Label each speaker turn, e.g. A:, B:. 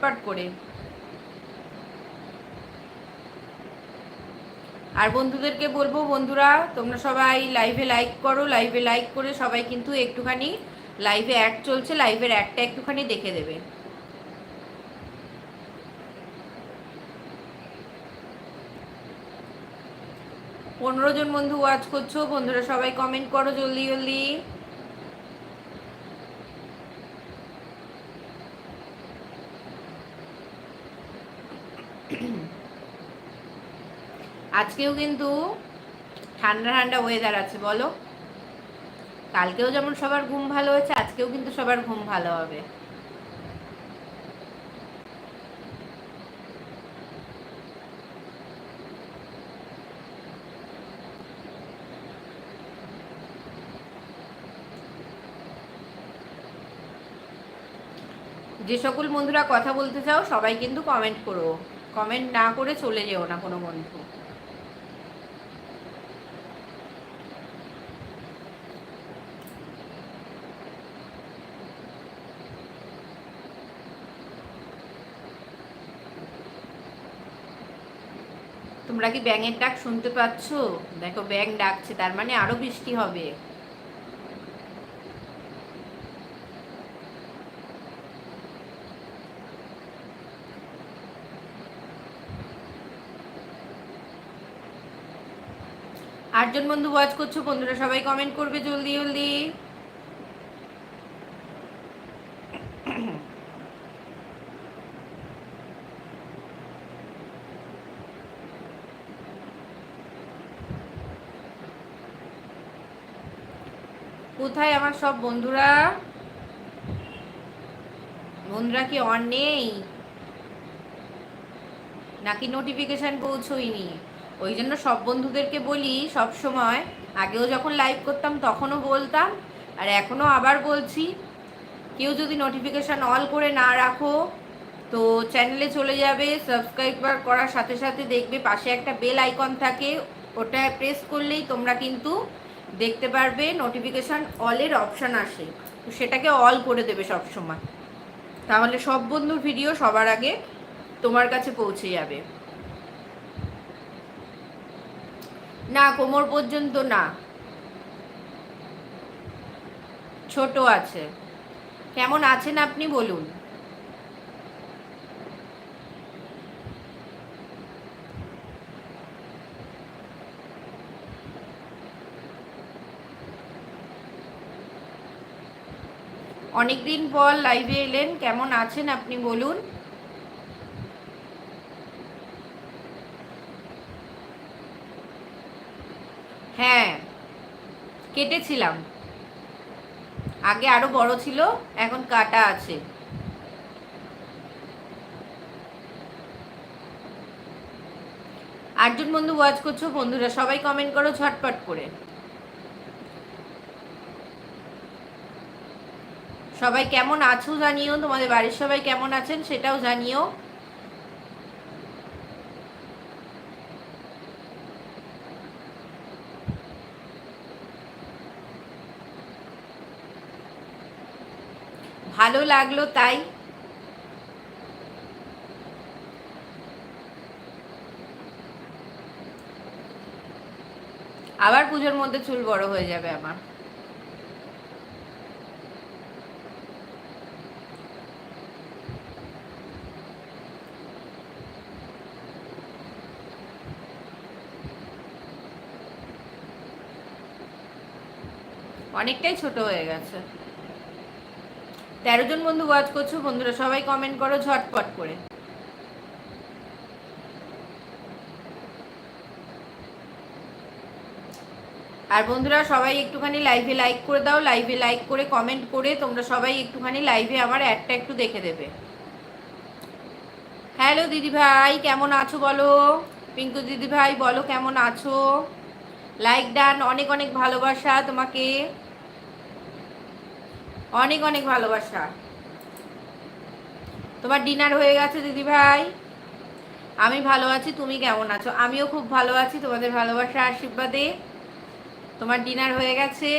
A: ঝটপট করে। আর বন্ধুদেরকে বলবো, বন্ধুরা তোমরা সবাই লাইভে লাইক করো, লাইভে লাইক করে সবাই কিন্তু একটুখানি লাইভে অ্যাড চলছে, লাইভের অ্যাডটা একটুখানি দেখে দেবে। পনেরো জন বন্ধু ওয়াচ করছো, বন্ধুরা সবাই কমেন্ট করো জলদি জলদি। আজকেও কিন্তু ঠান্ডা ঠান্ডা ওয়েদার আছে, বলো। কালকেও যেমন সবার ঘুম ভালো হয়েছে, আজকেও কিন্তু সবার ঘুম ভালো হবে। যে সকল বন্ধুরা কথা বলতে চাও সবাই কিন্তু কমেন্ট করো, কমেন্ট না করে চলে যেও না কোনো বন্ধু। তোমরা কি ব্যাঙের ডাক শুনতে পাচ্ছ? দেখো ব্যাঙ ডাকছে, তার মানে আরো বৃষ্টি হবে। আটজন বন্ধু ওয়াচ করছো, বন্ধুরা সবাই কমেন্ট করবে জলদি জলদি। কোথায় আমার সব বন্ধুরা? বন্ধুরা কি অন নেই নাকি নোটিফিকেশান পৌঁছয়নি? ওই জন্য সব বন্ধুদেরকে বলি সব সময়, আগেও যখন লাইভ করতাম তখনও বলতাম, আর এখনও আবার বলছি, কেউ যদি নোটিফিকেশান অল করে না রাখো তো চ্যানেলে চলে যাবে, সাবস্ক্রাইব করার সাথে সাথে দেখবে পাশে একটা বেল আইকন থাকে, ওটা প্রেস করলেই তোমরা কিন্তু দেখতে পারবে নোটিফিকেশান অলের অপশান আসে, তো সেটাকে অল করে দেবে সব সময়, তাহলে সব বন্ধুর ভিডিও সবার আগে তোমার কাছে পৌঁছে যাবে। না, কোমর পর্যন্ত না, ছোট আছে। কেমন আছেন আপনি বলুন? অনেকদিন পর লাইভে এলেন, কেমন আছেন আপনি বলুন? হ্যাঁ, কেটেছিলাম, আগে আরো বড় ছিল, এখন কাটা আছে। আটজন বন্ধু ওয়াচ করছো, বন্ধুরা সবাই কমেন্ট করো ঝটপট করে। সবাই কেমন আছো জানিও, তোমাদের বাড়ির সবাই কেমন আছেন সেটাও জানিও। ভালো লাগলো তাই। আবার পুজোর মধ্যে চুল বড় হয়ে যাবে আমার। অনেকটাই ছোট হয়ে গেছে। 13 জন বন্ধু ওয়াচ করছো, বন্ধুরা সবাই কমেন্ট করো ঝটপট করে। আর বন্ধুরা সবাই একটুখানি লাইভে লাইক করে দাও, লাইভে লাইক করে কমেন্ট করে তোমরা সবাই একটুখানি লাইভে আমার অ্যাডটা একটু দেখে দেবে। হ্যালো দিদি ভাই, কেমন আছো বলো? পিঙ্কু দিদি ভাই বলো কেমন আছো? লাইক ডান, অনেক অনেক ভালোবাসা তোমাকে, অনেক অনেক ভালোবাসা। তোমার ডিনার হয়ে গেছে দিদি ভাই? আমি ভালো আছি, তুমি কেমন আছো? আমিও খুব ভালো আছি তোমাদের ভালোবাসা আশীর্বাদে। তোমার ডিনার হয়ে গেছে?